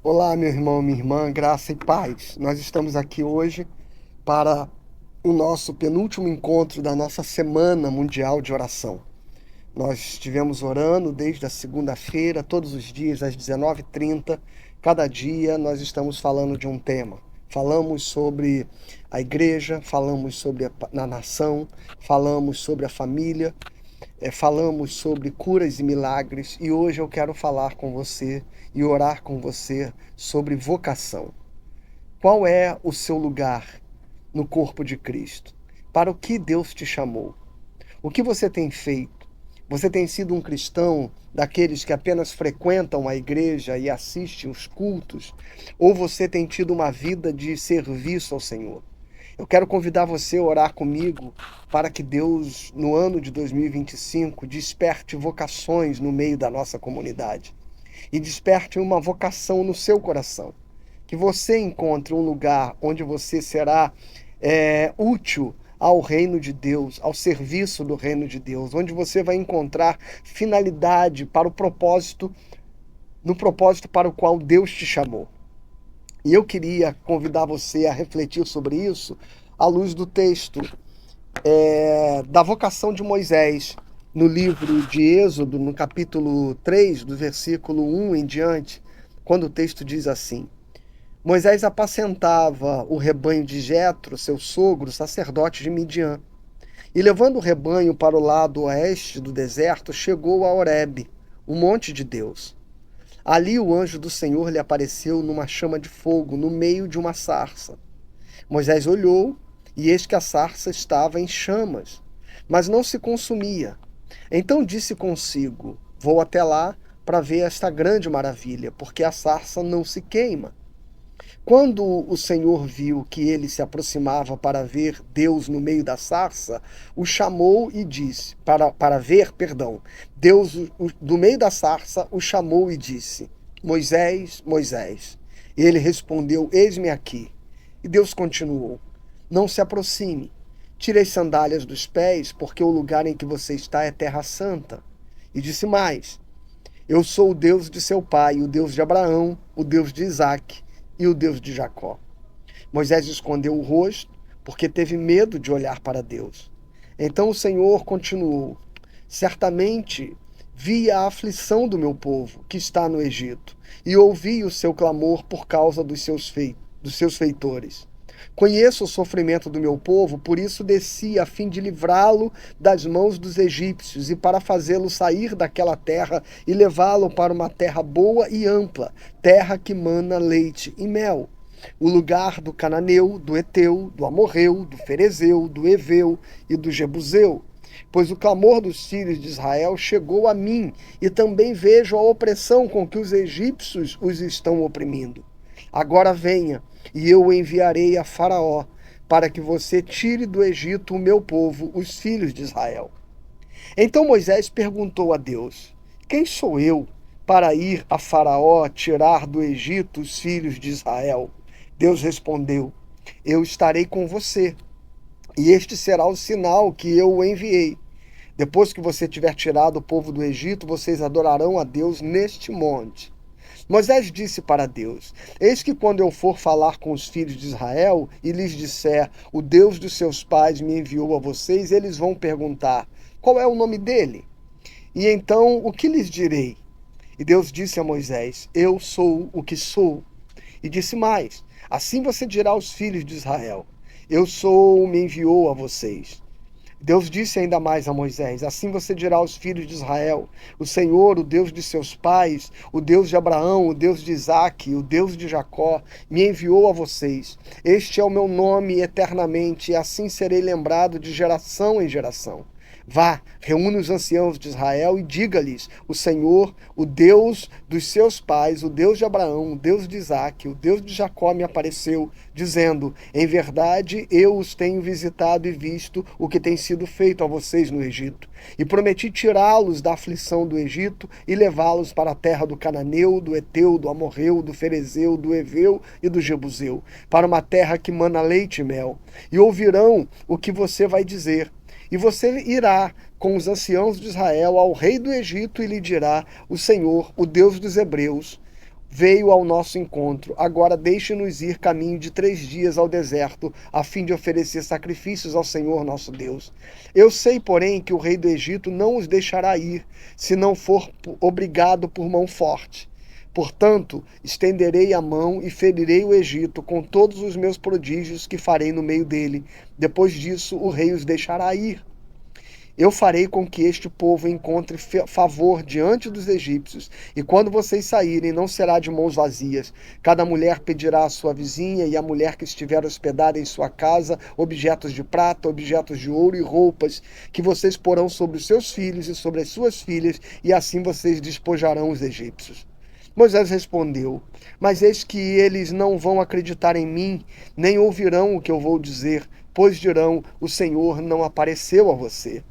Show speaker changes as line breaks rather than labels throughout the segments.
Olá, meu irmão, minha irmã, graça e paz. Nós estamos aqui hoje para o nosso penúltimo encontro da nossa Semana Mundial de Oração. Nós estivemos orando desde a segunda-feira, todos os dias, às 19h30. Cada dia nós estamos falando de um tema. Falamos sobre a igreja, falamos sobre a nação, falamos sobre a família, falamos sobre curas e milagres, e hoje eu quero falar com você e orar com você sobre vocação. Qual é o seu lugar no corpo de Cristo? Para o que Deus te chamou? O que você tem feito? Você tem sido um cristão daqueles que apenas frequentam a igreja e assistem os cultos? Ou você tem tido uma vida de serviço ao Senhor? Eu quero convidar você a orar comigo para que Deus, no ano de 2025, desperte vocações no meio da nossa comunidade e desperte uma vocação no seu coração. Que você encontre um lugar onde você será útil ao reino de Deus, ao serviço do reino de Deus, onde você vai encontrar finalidade para o propósito, no propósito para o qual Deus te chamou. E eu queria convidar você a refletir sobre isso à luz do texto da vocação de Moisés, no livro de Êxodo, no capítulo 3, do versículo 1 em diante, quando o texto diz assim: Moisés apacentava o rebanho de Jetro, seu sogro, sacerdote de Midian. E levando o rebanho para o lado oeste do deserto, chegou a Horebe, o monte de Deus. Ali o anjo do Senhor lhe apareceu numa chama de fogo, no meio de uma sarça. Moisés olhou, e eis que a sarça estava em chamas, mas não se consumia. Então disse consigo: Vou até lá para ver esta grande maravilha, porque a sarça não se queima. Quando o Senhor viu que ele se aproximava para ver Deus no meio da sarça, o chamou e disse, para ver, perdão, Deus do meio da sarça o chamou e disse: Moisés, Moisés. E ele respondeu: Eis-me aqui. E Deus continuou: Não se aproxime. Tire as sandálias dos pés, porque o lugar em que você está é terra santa. E disse mais: Eu sou o Deus de seu pai, o Deus de Abraão, o Deus de Isaque e o Deus de Jacó. Moisés escondeu o rosto, porque teve medo de olhar para Deus. Então o Senhor continuou: Certamente vi a aflição do meu povo, que está no Egito, e ouvi o seu clamor por causa dos seus feitores. Conheço o sofrimento do meu povo, por isso desci a fim de livrá-lo das mãos dos egípcios e para fazê-lo sair daquela terra e levá-lo para uma terra boa e ampla, terra que mana leite e mel. O lugar do cananeu, do Eteu, do Amorreu, do Ferezeu, do Eveu e do Jebuseu. Pois o clamor dos filhos de Israel chegou a mim, e também vejo a opressão com que os egípcios os estão oprimindo. Agora venha, e eu o enviarei a Faraó, para que você tire do Egito o meu povo, os filhos de Israel. Então Moisés perguntou a Deus: Quem sou eu para ir a Faraó tirar do Egito os filhos de Israel? Deus respondeu: Eu estarei com você, e este será o sinal que eu o enviei. Depois que você tiver tirado o povo do Egito, vocês adorarão a Deus neste monte. Moisés disse para Deus: Eis que quando eu for falar com os filhos de Israel e lhes disser: O Deus dos seus pais me enviou a vocês, eles vão perguntar: Qual é o nome dele? E então o que lhes direi? E Deus disse a Moisés: Eu sou o que sou. E disse mais: Assim você dirá aos filhos de Israel: Eu sou, me enviou a vocês. Deus disse ainda mais a Moisés: Assim você dirá aos filhos de Israel: O Senhor, o Deus de seus pais, o Deus de Abraão, o Deus de Isaque, o Deus de Jacó, me enviou a vocês. Este é o meu nome eternamente, e assim serei lembrado de geração em geração. Vá, reúne os anciãos de Israel e diga-lhes: O Senhor, o Deus dos seus pais, o Deus de Abraão, o Deus de Isaque, o Deus de Jacó me apareceu, dizendo: Em verdade eu os tenho visitado e visto o que tem sido feito a vocês no Egito. E prometi tirá-los da aflição do Egito e levá-los para a terra do Cananeu, do Eteu, do Amorreu, do Ferezeu, do Eveu e do Jebuseu, para uma terra que mana leite e mel. E ouvirão o que você vai dizer. E você irá com os anciãos de Israel ao rei do Egito e lhe dirá: O Senhor, o Deus dos Hebreus, veio ao nosso encontro. Agora deixe-nos ir caminho de 3 dias ao deserto, a fim de oferecer sacrifícios ao Senhor nosso Deus. Eu sei, porém, que o rei do Egito não os deixará ir, se não for obrigado por mão forte. Portanto, estenderei a mão e ferirei o Egito com todos os meus prodígios que farei no meio dele. Depois disso, o rei os deixará ir. Eu farei com que este povo encontre favor diante dos egípcios, e quando vocês saírem, não será de mãos vazias. Cada mulher pedirá à sua vizinha e à mulher que estiver hospedada em sua casa objetos de prata, objetos de ouro e roupas, que vocês porão sobre os seus filhos e sobre as suas filhas, e assim vocês despojarão os egípcios. Moisés respondeu: Mas eis que eles não vão acreditar em mim, nem ouvirão o que eu vou dizer, pois dirão: o Senhor não apareceu a você.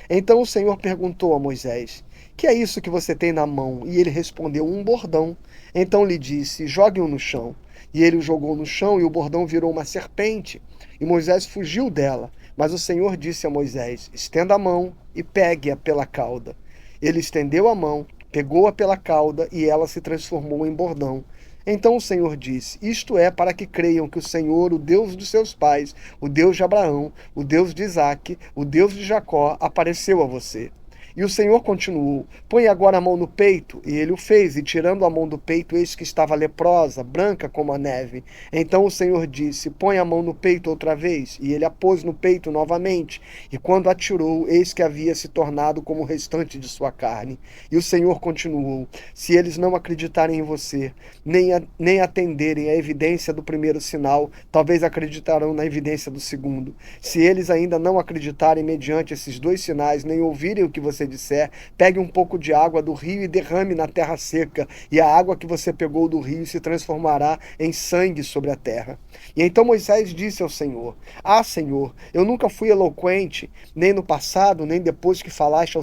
Então o Senhor perguntou a Moisés: Que é isso que você tem na mão? E ele respondeu: Um bordão. Então lhe disse: Jogue-o no chão. E ele o jogou no chão, e o bordão virou uma serpente. E Moisés fugiu dela. Mas o Senhor disse a Moisés: Estenda a mão e pegue-a pela cauda. Ele estendeu a mão, pegou-a pela cauda, e ela se transformou em bordão. Então o Senhor disse: Isto é para que creiam que o Senhor, o Deus dos seus pais, o Deus de Abraão, o Deus de Isaque, o Deus de Jacó, apareceu a você. E o Senhor continuou: Põe agora a mão no peito. E ele o fez, e tirando a mão do peito, eis que estava leprosa, branca como a neve. Então o Senhor disse: Põe a mão no peito outra vez. E ele a pôs no peito novamente. E quando a tirou, eis que havia se tornado como o restante de sua carne. E o Senhor continuou: Se eles não acreditarem em você, nem atenderem à evidência do primeiro sinal, talvez acreditarão na evidência do segundo. Se eles ainda não acreditarem mediante esses 2 sinais, nem ouvirem o que você disser, pegue um pouco de água do rio e derrame na terra seca, e a água que você pegou do rio se transformará em sangue sobre a terra. E então Moisés disse ao Senhor: Ah, Senhor, eu nunca fui eloquente, nem no passado, nem depois que falaste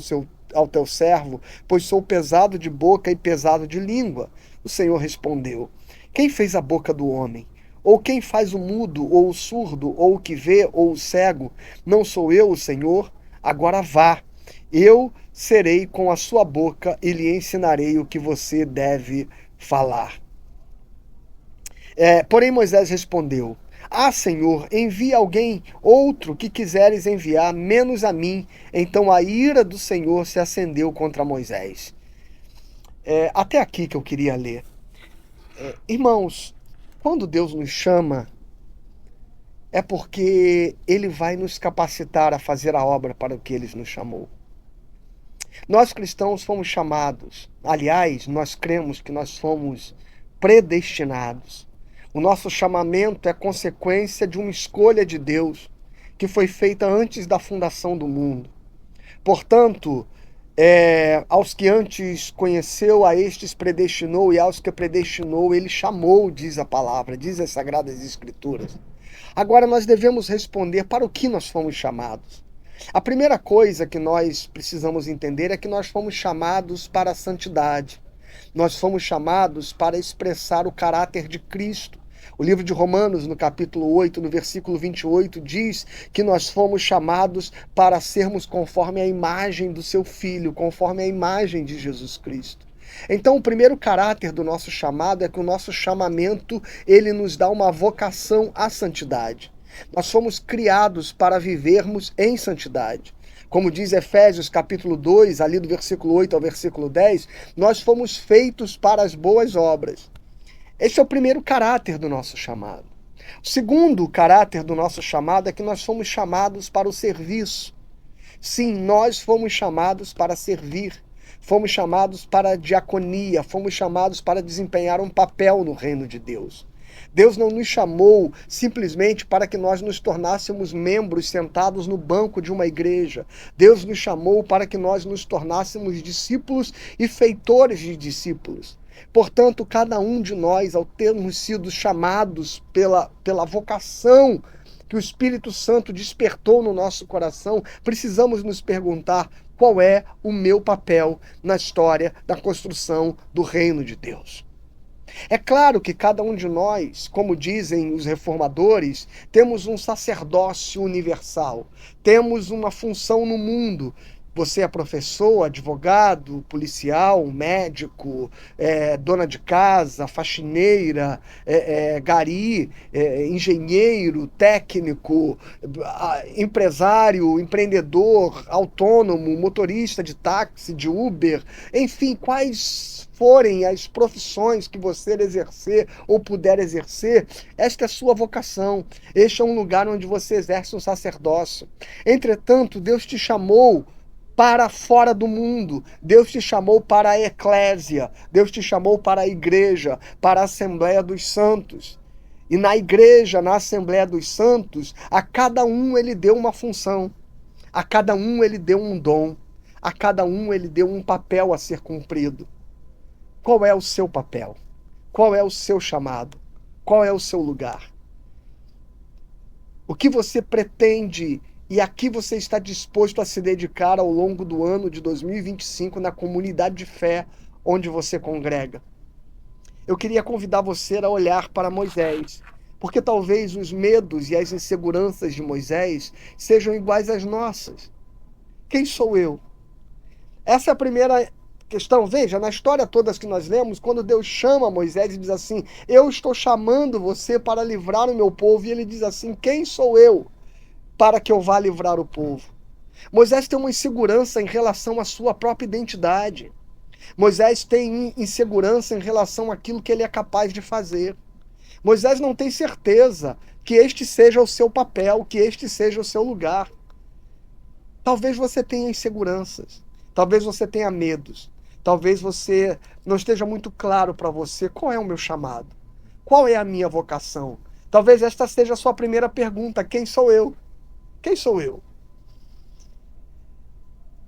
ao teu servo, pois sou pesado de boca e pesado de língua. O Senhor respondeu: Quem fez a boca do homem? Ou quem faz o mudo, ou o surdo, ou o que vê, ou o cego? Não sou eu, o Senhor? Agora vá. Eu serei com a sua boca e lhe ensinarei o que você deve falar. Porém Moisés respondeu: Ah, Senhor, envia alguém outro que quiseres enviar, menos a mim. Então a ira do Senhor se acendeu contra Moisés. Até aqui que eu queria ler. Irmãos, quando Deus nos chama, é porque Ele vai nos capacitar a fazer a obra para o que Ele nos chamou. Nós cristãos fomos chamados, aliás, nós cremos que nós fomos predestinados. O nosso chamamento é consequência de uma escolha de Deus que foi feita antes da fundação do mundo. Portanto, aos que antes conheceu, a estes predestinou, e aos que predestinou, ele chamou, diz a palavra, diz as Sagradas Escrituras. Agora nós devemos responder para o que nós fomos chamados. A primeira coisa que nós precisamos entender é que nós fomos chamados para a santidade. Nós fomos chamados para expressar o caráter de Cristo. O livro de Romanos, no capítulo 8, no versículo 28, diz que nós fomos chamados para sermos conforme a imagem do seu Filho, conforme a imagem de Jesus Cristo. Então, o primeiro caráter do nosso chamado é que o nosso chamamento, ele nos dá uma vocação à santidade. Nós fomos criados para vivermos em santidade. Como diz Efésios capítulo 2, ali do versículo 8 ao versículo 10, nós fomos feitos para as boas obras. Esse é o primeiro caráter do nosso chamado. O segundo caráter do nosso chamado é que nós fomos chamados para o serviço. Sim, nós fomos chamados para servir. Fomos chamados para a diaconia, fomos chamados para desempenhar um papel no reino de Deus. Deus não nos chamou simplesmente para que nós nos tornássemos membros sentados no banco de uma igreja. Deus nos chamou para que nós nos tornássemos discípulos e feitores de discípulos. Portanto, cada um de nós, ao termos sido chamados pela vocação que o Espírito Santo despertou no nosso coração, precisamos nos perguntar: qual é o meu papel na história da construção do reino de Deus? É claro que cada um de nós, como dizem os reformadores, temos um sacerdócio universal, temos uma função no mundo, Você é professor, advogado, policial, médico, dona de casa, faxineira, gari, engenheiro, técnico, empresário, empreendedor, autônomo, motorista de táxi, de Uber, enfim, quais forem as profissões que você exercer ou puder exercer, esta é a sua vocação. Este é um lugar onde você exerce um sacerdócio. Entretanto, Deus te chamou para fora do mundo. Deus te chamou para a eclésia. Deus te chamou para a igreja, para a Assembleia dos Santos. E na igreja, na Assembleia dos Santos, a cada um ele deu uma função. A cada um ele deu um dom. A cada um ele deu um papel a ser cumprido. Qual é o seu papel? Qual é o seu chamado? Qual é o seu lugar? O que você pretende e a que você está disposto a se dedicar ao longo do ano de 2025 na comunidade de fé onde você congrega? Eu queria convidar você a olhar para Moisés, porque talvez os medos e as inseguranças de Moisés sejam iguais às nossas. Quem sou eu? Essa é a primeira questão. Veja, na história toda que nós lemos, quando Deus chama Moisés e diz assim, eu estou chamando você para livrar o meu povo, e ele diz assim, quem sou eu para que eu vá livrar o povo? Moisés tem uma insegurança em relação à sua própria identidade. Moisés tem insegurança em relação àquilo que ele é capaz de fazer. Moisés não tem certeza que este seja o seu papel, que este seja o seu lugar. Talvez você tenha inseguranças, talvez você tenha medos, talvez você não esteja muito claro para você qual é o meu chamado, qual é a minha vocação. Talvez esta seja a sua primeira pergunta, quem sou eu? Quem sou eu?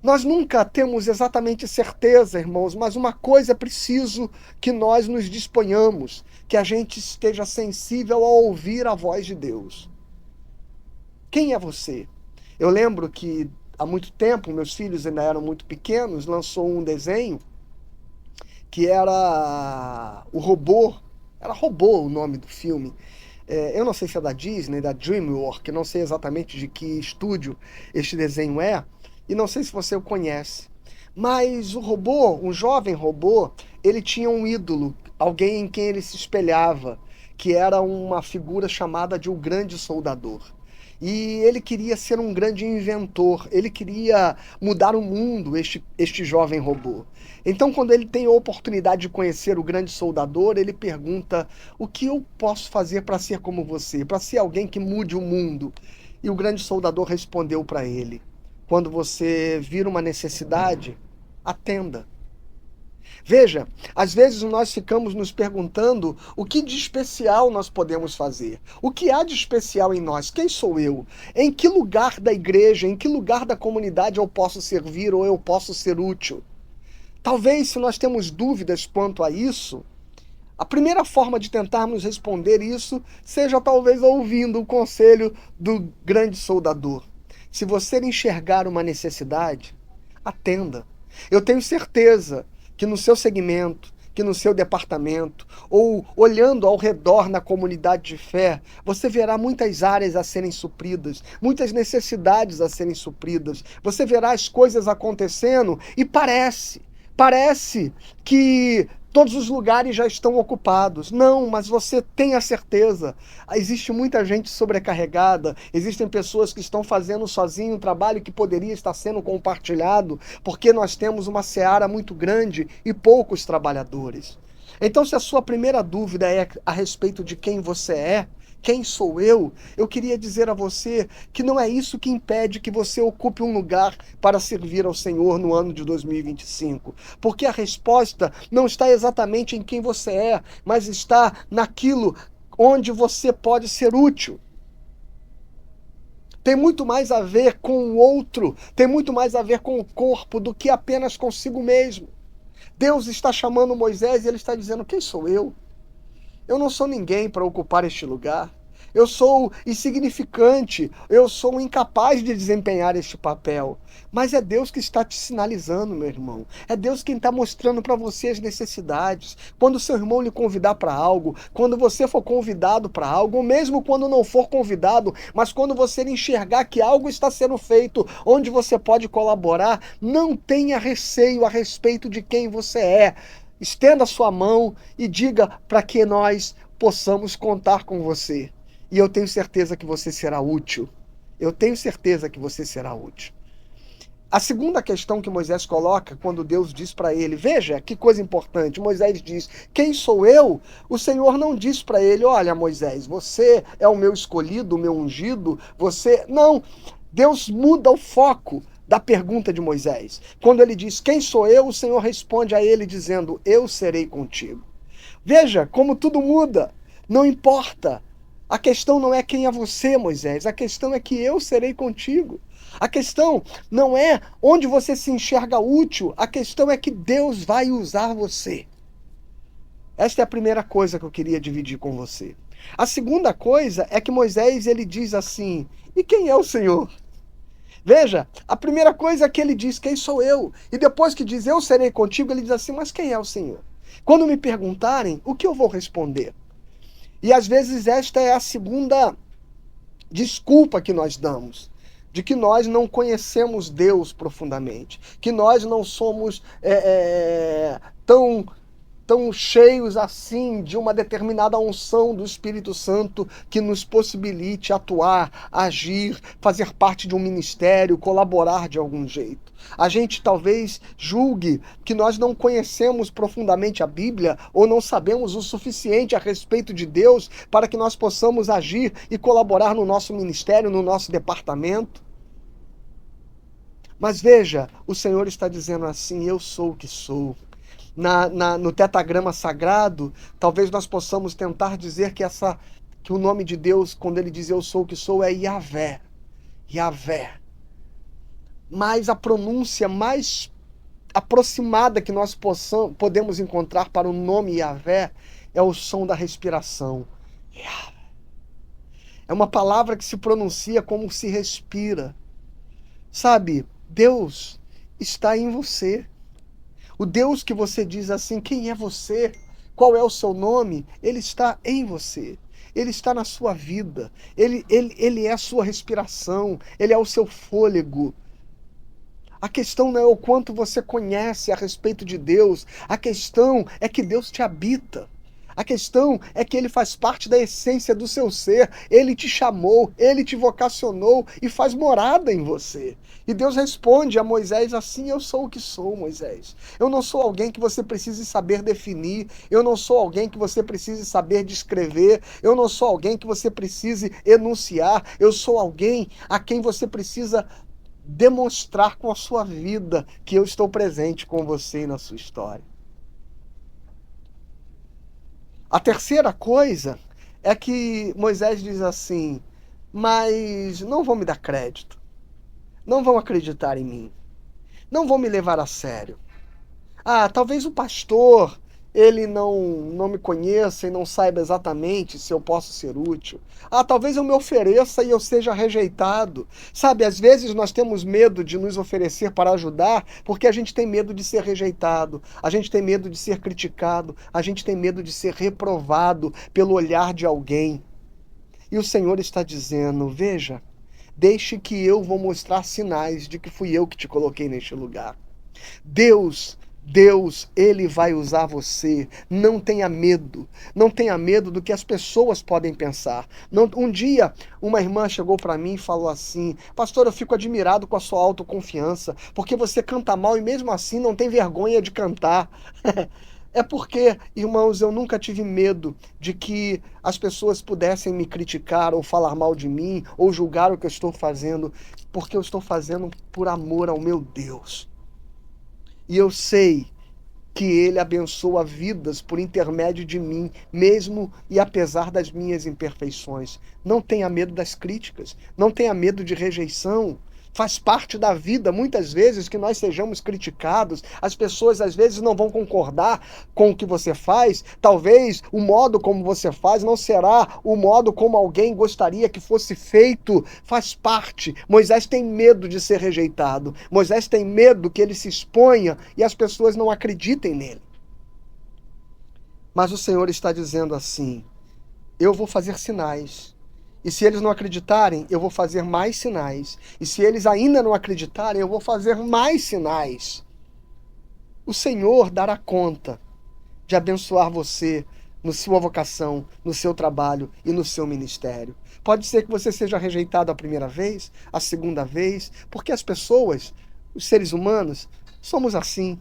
Nós nunca temos exatamente certeza, irmãos, mas uma coisa é preciso que nós nos disponhamos, que a gente esteja sensível a ouvir a voz de Deus. Quem é você? Eu lembro que há muito tempo, meus filhos ainda eram muito pequenos, lançou um desenho que era o Robô, era Robô o nome do filme. Eu não sei se é da Disney, da DreamWorks, não sei exatamente de que estúdio este desenho é, e não sei se você o conhece. Mas o robô, um jovem robô, ele tinha um ídolo, alguém em quem ele se espelhava, que era uma figura chamada de o Grande Soldador. E ele queria ser um grande inventor, ele queria mudar o mundo, este jovem robô. Então, quando ele tem a oportunidade de conhecer o Grande Soldador, ele pergunta, o que eu posso fazer para ser como você, para ser alguém que mude o mundo? E o Grande Soldador respondeu para ele, quando você vir uma necessidade, atenda. Veja, às vezes nós ficamos nos perguntando o que de especial nós podemos fazer. O que há de especial em nós? Quem sou eu? Em que lugar da igreja, em que lugar da comunidade eu posso servir ou eu posso ser útil? Talvez, se nós temos dúvidas quanto a isso, a primeira forma de tentarmos responder isso seja talvez ouvindo o conselho do Grande Soldador. Se você enxergar uma necessidade, atenda. Eu tenho certeza que no seu segmento, que no seu departamento, ou olhando ao redor na comunidade de fé, você verá muitas áreas a serem supridas, muitas necessidades a serem supridas. Você verá as coisas acontecendo e parece que todos os lugares já estão ocupados. Não, mas você tem a certeza. Existe muita gente sobrecarregada, existem pessoas que estão fazendo sozinho um trabalho que poderia estar sendo compartilhado, porque nós temos uma seara muito grande e poucos trabalhadores. Então, se a sua primeira dúvida é a respeito de quem você é, quem sou eu queria dizer a você que não é isso que impede que você ocupe um lugar para servir ao Senhor no ano de 2025. Porque a resposta não está exatamente em quem você é, mas está naquilo onde você pode ser útil. Tem muito mais a ver com o outro, tem muito mais a ver com o corpo do que apenas consigo mesmo. Deus está chamando Moisés e ele está dizendo, quem sou eu? Eu não sou ninguém para ocupar este lugar. eu sou insignificante, eu sou incapaz de desempenhar este papel. Mas é Deus que está te sinalizando, meu irmão. É Deus quem está mostrando para você as necessidades. Quando o seu irmão lhe convidar para algo, quando você for convidado para algo, ou mesmo quando não for convidado, mas quando você enxergar que algo está sendo feito, onde você pode colaborar, não tenha receio a respeito de quem você é. Estenda a sua mão e diga para que nós possamos contar com você. E eu tenho certeza que você será útil. Eu tenho certeza que você será útil. A segunda questão que Moisés coloca, quando Deus diz para ele, veja que coisa importante, Moisés diz, quem sou eu? O Senhor não diz para ele, olha Moisés, você é o meu escolhido, o meu ungido, você... Não, Deus muda o foco da pergunta de Moisés. Quando ele diz, quem sou eu? O Senhor responde a ele dizendo, eu serei contigo. Veja como tudo muda, não importa. A questão não é quem é você, Moisés, a questão é que eu serei contigo. A questão não é onde você se enxerga útil, a questão é que Deus vai usar você. Esta é a primeira coisa que eu queria dividir com você. A segunda coisa é que Moisés ele diz assim, e quem é o Senhor? Veja, a primeira coisa é que ele diz, quem sou eu? E depois que diz, eu serei contigo, ele diz assim, mas quem é o Senhor? Quando me perguntarem, o que eu vou responder? E às vezes esta é a segunda desculpa que nós damos, de que nós não conhecemos Deus profundamente, que nós não somos tão cheios assim de uma determinada unção do Espírito Santo que nos possibilite atuar, agir, fazer parte de um ministério, colaborar de algum jeito. A gente talvez julgue que nós não conhecemos profundamente a Bíblia ou não sabemos o suficiente a respeito de Deus para que nós possamos agir e colaborar no nosso ministério, no nosso departamento. Mas veja, o Senhor está dizendo assim, eu sou o que sou. No tetragrama sagrado, talvez nós possamos tentar dizer que o nome de Deus, quando ele diz eu sou o que sou, é Yahvé. Yahvé. Mas a pronúncia mais aproximada que nós podemos encontrar para o nome Yahvé é o som da respiração. Yahvé. É uma palavra que se pronuncia como se respira. Sabe, Deus está em você. O Deus que você diz assim, quem é você? Qual é o seu nome? Ele está em você. Ele está na sua vida. Ele é a sua respiração. Ele é o seu fôlego. A questão não é o quanto você conhece a respeito de Deus. A questão é que Deus te habita. A questão é que ele faz parte da essência do seu ser. Ele te chamou, ele te vocacionou e faz morada em você. E Deus responde a Moisés assim, eu sou o que sou, Moisés. Eu não sou alguém que você precise saber definir. Eu não sou alguém que você precise saber descrever. Eu não sou alguém que você precise enunciar. Eu sou alguém a quem você precisa demonstrar com a sua vida que eu estou presente com você e na sua história. A terceira coisa é que Moisés diz assim, mas não vão me dar crédito, não vão acreditar em mim, não vão me levar a sério. Ah, talvez o pastor, ele não me conheça e não saiba exatamente se eu posso ser útil. Ah, talvez eu me ofereça e eu seja rejeitado. Sabe, às vezes nós temos medo de nos oferecer para ajudar porque a gente tem medo de ser rejeitado, a gente tem medo de ser criticado, a gente tem medo de ser reprovado pelo olhar de alguém. E o Senhor está dizendo, veja, deixe que eu vou mostrar sinais de que fui eu que te coloquei neste lugar. Deus, ele vai usar você. Não tenha medo. Não tenha medo do que as pessoas podem pensar. Um dia, uma irmã chegou para mim e falou assim, pastor, eu fico admirado com a sua autoconfiança, porque você canta mal e mesmo assim não tem vergonha de cantar. É porque, irmãos, eu nunca tive medo de que as pessoas pudessem me criticar ou falar mal de mim ou julgar o que eu estou fazendo, porque eu estou fazendo por amor ao meu Deus. E eu sei que ele abençoa vidas por intermédio de mim, mesmo e apesar das minhas imperfeições. Não tenha medo das críticas, não tenha medo de rejeição. Faz parte da vida, muitas vezes, que nós sejamos criticados. As pessoas, às vezes, não vão concordar com o que você faz. Talvez o modo como você faz não será o modo como alguém gostaria que fosse feito. Faz parte. Moisés tem medo de ser rejeitado. Moisés tem medo que ele se exponha e as pessoas não acreditem nele. Mas o Senhor está dizendo assim: eu vou fazer sinais. E se eles não acreditarem, eu vou fazer mais sinais. E se eles ainda não acreditarem, eu vou fazer mais sinais. O Senhor dará conta de abençoar você na sua vocação, no seu trabalho e no seu ministério. Pode ser que você seja rejeitado a primeira vez, a segunda vez, porque as pessoas, os seres humanos, somos assim.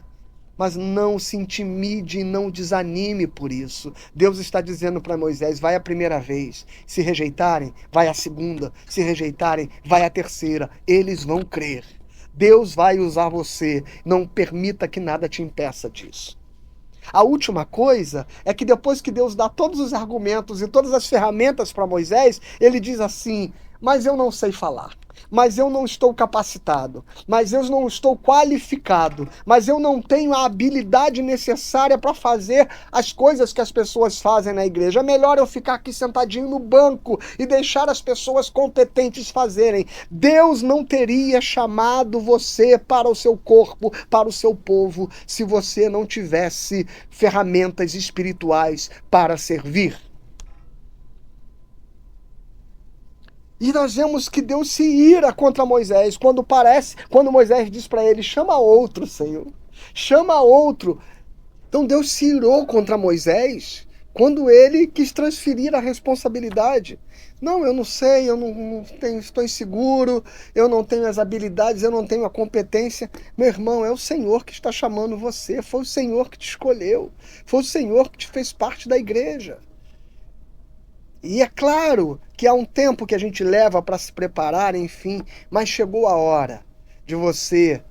Mas não se intimide e não desanime por isso. Deus está dizendo para Moisés: vai a primeira vez. Se rejeitarem, vai a segunda. Se rejeitarem, vai a terceira. Eles vão crer. Deus vai usar você. Não permita que nada te impeça disso. A última coisa é que depois que Deus dá todos os argumentos e todas as ferramentas para Moisés, ele diz assim: mas eu não sei falar, mas eu não estou capacitado, mas eu não estou qualificado, mas eu não tenho a habilidade necessária para fazer as coisas que as pessoas fazem na igreja. É melhor eu ficar aqui sentadinho no banco e deixar as pessoas competentes fazerem. Deus não teria chamado você para o seu corpo, para o seu povo, se você não tivesse ferramentas espirituais para servir. E nós vemos que Deus se ira contra Moisés, quando Moisés diz para ele: chama outro, Senhor, chama outro. Então Deus se irou contra Moisés quando ele quis transferir a responsabilidade. Não, eu não sei, eu não tenho, estou inseguro, eu não tenho as habilidades, eu não tenho a competência. Meu irmão, é o Senhor que está chamando você, foi o Senhor que te escolheu, foi o Senhor que te fez parte da igreja. E é claro que há um tempo que a gente leva para se preparar, enfim, mas chegou a hora de você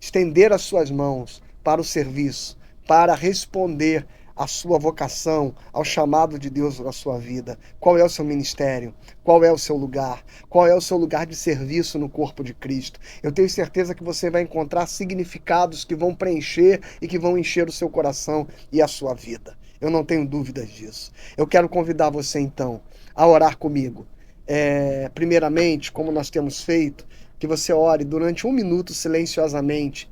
estender as suas mãos para o serviço, para responder à sua vocação, ao chamado de Deus na sua vida. Qual é o seu ministério? Qual é o seu lugar? Qual é o seu lugar de serviço no corpo de Cristo? Eu tenho certeza que você vai encontrar significados que vão preencher e que vão encher o seu coração e a sua vida. Eu não tenho dúvidas disso. Eu quero convidar você, então, a orar comigo. Primeiramente, como nós temos feito, que você ore durante 1 minuto silenciosamente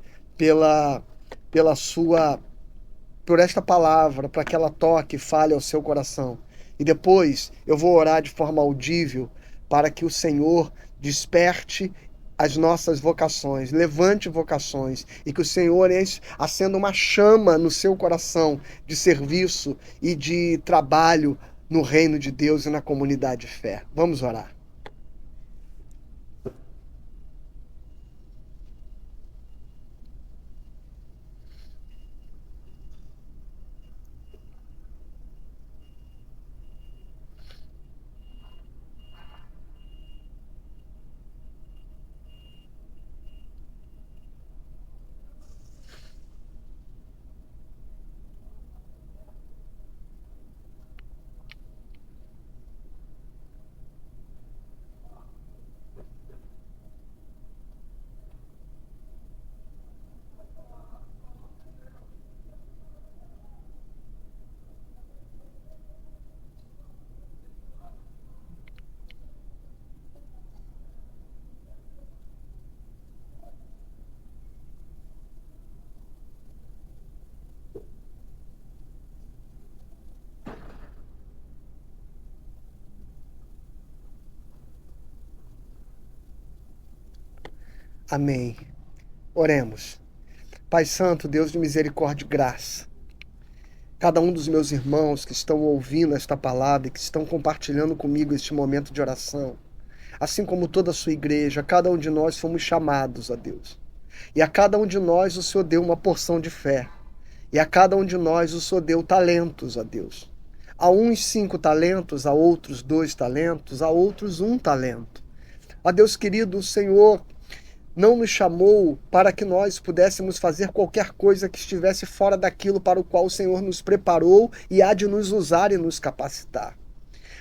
por esta palavra, para que ela toque e fale ao seu coração. E depois eu vou orar de forma audível para que o Senhor desperte as nossas vocações, levante vocações, e que o Senhor acenda uma chama no seu coração de serviço e de trabalho no reino de Deus e na comunidade de fé. Vamos orar. Amém. Oremos. Pai Santo, Deus de misericórdia e graça, cada um dos meus irmãos que estão ouvindo esta palavra e que estão compartilhando comigo este momento de oração, assim como toda a sua igreja, cada um de nós fomos chamados a Deus. E a cada um de nós o Senhor deu uma porção de fé. E a cada um de nós o Senhor deu talentos a Deus. A uns 5 talentos, a outros 2 talentos, a outros 1 talento. Ó Deus querido, o Senhor não nos chamou para que nós pudéssemos fazer qualquer coisa que estivesse fora daquilo para o qual o Senhor nos preparou e há de nos usar e nos capacitar.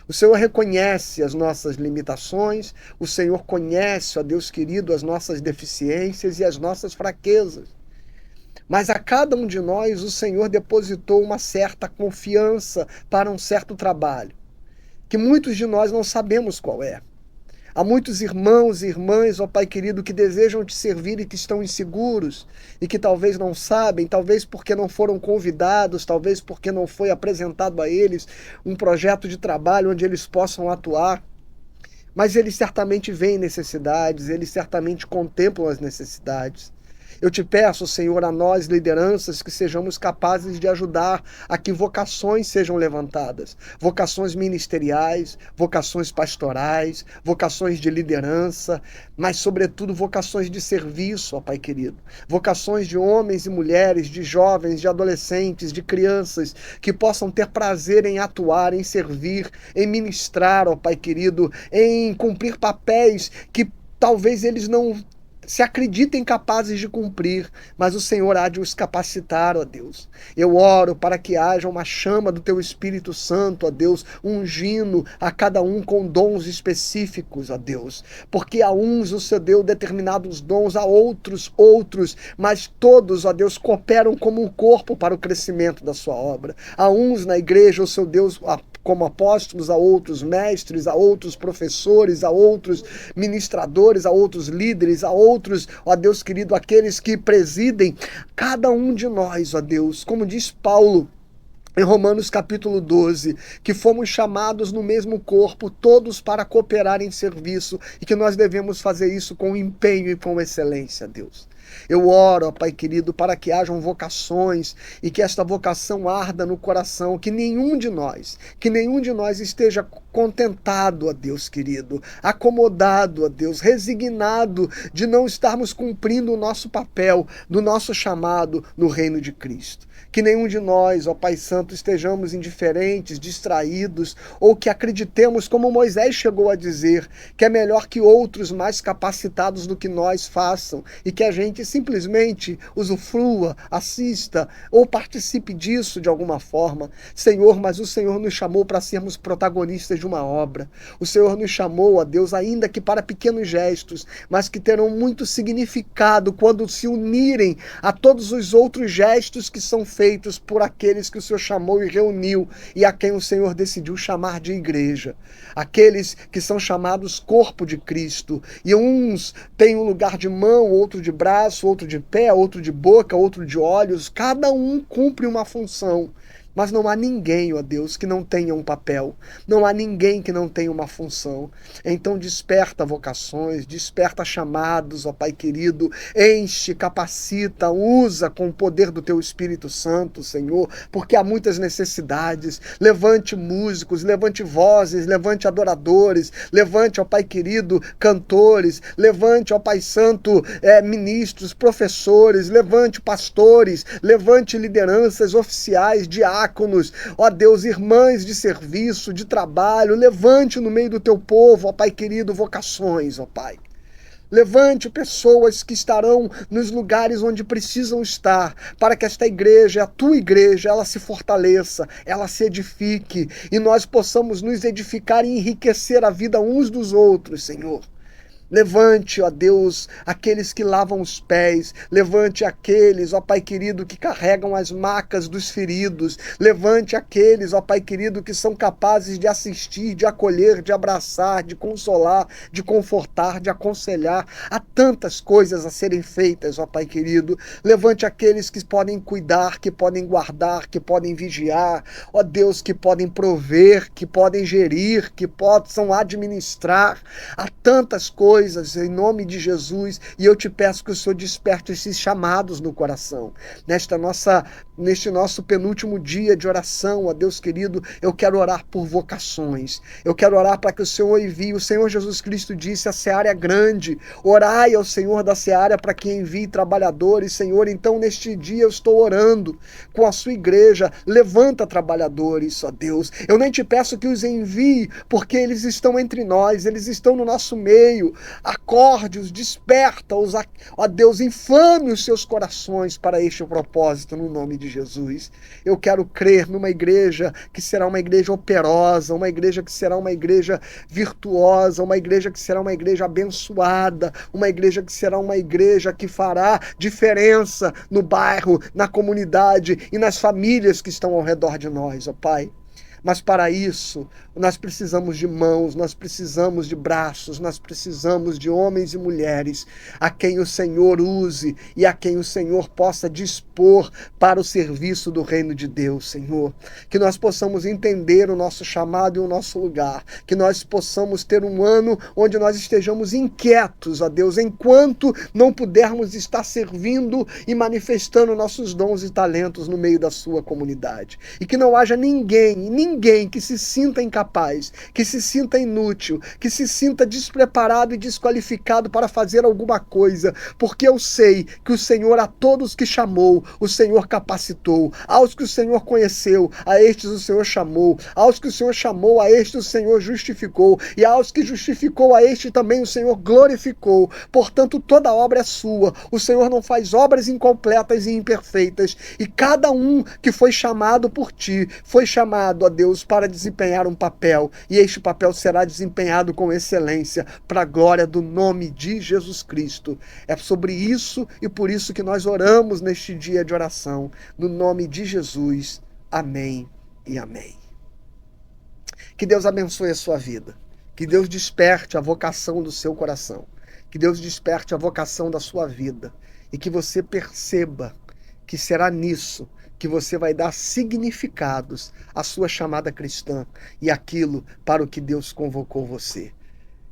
O Senhor reconhece as nossas limitações, o Senhor conhece, ó Deus querido, as nossas deficiências e as nossas fraquezas. Mas a cada um de nós o Senhor depositou uma certa confiança para um certo trabalho, que muitos de nós não sabemos qual é. Há muitos irmãos e irmãs, ó Pai querido, que desejam te servir e que estão inseguros e que talvez não sabem, talvez porque não foram convidados, talvez porque não foi apresentado a eles um projeto de trabalho onde eles possam atuar. Mas eles certamente veem necessidades, eles certamente contemplam as necessidades. Eu te peço, Senhor, a nós, lideranças, que sejamos capazes de ajudar a que vocações sejam levantadas. Vocações ministeriais, vocações pastorais, vocações de liderança, mas, sobretudo, vocações de serviço, ó Pai querido. Vocações de homens e mulheres, de jovens, de adolescentes, de crianças, que possam ter prazer em atuar, em servir, em ministrar, ó Pai querido, em cumprir papéis que talvez eles não se acreditem capazes de cumprir, mas o Senhor há de os capacitar, ó Deus. Eu oro para que haja uma chama do Teu Espírito Santo, ó Deus, ungindo a cada um com dons específicos, ó Deus. Porque a uns o Senhor deu determinados dons, a outros, mas todos, ó Deus, cooperam como um corpo para o crescimento da sua obra. A uns na igreja o Senhor Deus como apóstolos, a outros mestres, a outros professores, a outros ministradores, a outros líderes, a outros, ó Deus querido, aqueles que presidem, cada um de nós, ó Deus, como diz Paulo em Romanos capítulo 12, que fomos chamados no mesmo corpo, todos para cooperar em serviço, e que nós devemos fazer isso com empenho e com excelência, Deus. Eu oro, ó Pai querido, para que hajam vocações e que esta vocação arda no coração, que nenhum de nós esteja contentado, ó Deus querido, acomodado, ó Deus, resignado de não estarmos cumprindo o nosso papel, do nosso chamado no reino de Cristo. Que nenhum de nós, ó Pai Santo, estejamos indiferentes, distraídos, ou que acreditemos, como Moisés chegou a dizer, que é melhor que outros mais capacitados do que nós façam, e que a gente simplesmente usufrua, assista, ou participe disso de alguma forma. Senhor, mas o Senhor nos chamou para sermos protagonistas de uma obra. O Senhor nos chamou, ó Deus, ainda que para pequenos gestos, mas que terão muito significado quando se unirem a todos os outros gestos que são feitos por aqueles que o Senhor chamou e reuniu e a quem o Senhor decidiu chamar de igreja. Aqueles que são chamados corpo de Cristo. E uns têm um lugar de mão, outro de braço, outro de pé, outro de boca, outro de olhos. Cada um cumpre uma função. Mas não há ninguém, ó Deus, que não tenha um papel. Não há ninguém que não tenha uma função. Então desperta vocações, desperta chamados, ó Pai querido. Enche, capacita, usa com o poder do Teu Espírito Santo, Senhor, porque há muitas necessidades. Levante músicos, levante vozes, levante adoradores, levante, ó Pai querido, cantores, levante, ó Pai Santo, ministros, professores, levante pastores, levante lideranças oficiais, diáconos, ó Deus, irmãs de serviço, de trabalho, levante no meio do Teu povo, ó Pai querido, vocações, ó Pai. Levante pessoas que estarão nos lugares onde precisam estar, para que esta igreja, a Tua igreja, ela se fortaleça, ela se edifique, e nós possamos nos edificar e enriquecer a vida uns dos outros, Senhor. Levante, ó Deus, aqueles que lavam os pés. Levante aqueles, ó Pai querido, que carregam as macas dos feridos. Levante aqueles, ó Pai querido, que são capazes de assistir, de acolher, de abraçar, de consolar, de confortar, de aconselhar. Há tantas coisas a serem feitas, ó Pai querido. Levante aqueles que podem cuidar, que podem guardar, que podem vigiar. Ó Deus, que podem prover, que podem gerir, que possam administrar. Há tantas coisas em nome de Jesus, e eu te peço que o Senhor desperte esses chamados no coração. Neste nosso penúltimo dia de oração, ó Deus querido, eu quero orar por vocações. Eu quero orar para que o Senhor envie. O Senhor Jesus Cristo disse: a seara é grande. Orai ao Senhor da seara para que envie trabalhadores. Senhor, então neste dia eu estou orando com a sua igreja. Levanta trabalhadores, ó Deus. Eu nem te peço que os envie, porque eles estão entre nós, eles estão no nosso meio. Acorde-os, desperta-os, ó Deus, inflame os seus corações para este propósito, no nome de Jesus. Eu quero crer numa igreja que será uma igreja operosa, uma igreja que será uma igreja virtuosa, uma igreja que será uma igreja abençoada, uma igreja que será uma igreja que fará diferença no bairro, na comunidade e nas famílias que estão ao redor de nós, ó Pai. Mas para isso, nós precisamos de mãos, nós precisamos de braços, nós precisamos de homens e mulheres a quem o Senhor use e a quem o Senhor possa dispor para o serviço do reino de Deus, Senhor. Que nós possamos entender o nosso chamado e o nosso lugar, que nós possamos ter um ano onde nós estejamos inquietos, ó Deus, enquanto não pudermos estar servindo e manifestando nossos dons e talentos no meio da sua comunidade. E que não haja ninguém que se sinta incapaz, que se sinta inútil, que se sinta despreparado e desqualificado para fazer alguma coisa, porque eu sei que o Senhor a todos que chamou, o Senhor capacitou, aos que o Senhor conheceu, a estes o Senhor chamou, aos que o Senhor chamou, a estes o Senhor justificou, e aos que justificou, a este também o Senhor glorificou. Portanto, toda obra é sua, o Senhor não faz obras incompletas e imperfeitas, e cada um que foi chamado por ti, foi chamado, ó Deus, para desempenhar um papel, e este papel será desempenhado com excelência, para a glória do nome de Jesus Cristo. É sobre isso e por isso que nós oramos neste dia de oração, no nome de Jesus. Amém e amém. Que Deus abençoe a sua vida, que Deus desperte a vocação do seu coração, que Deus desperte a vocação da sua vida, e que você perceba que será nisso que você vai dar significados à sua chamada cristã e aquilo para o que Deus convocou você.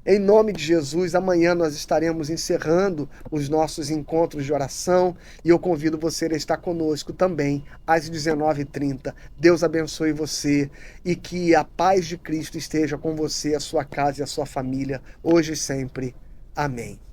Em nome de Jesus, amanhã nós estaremos encerrando os nossos encontros de oração e eu convido você a estar conosco também às 19h30. Deus abençoe você e que a paz de Cristo esteja com você, a sua casa e a sua família, hoje e sempre. Amém.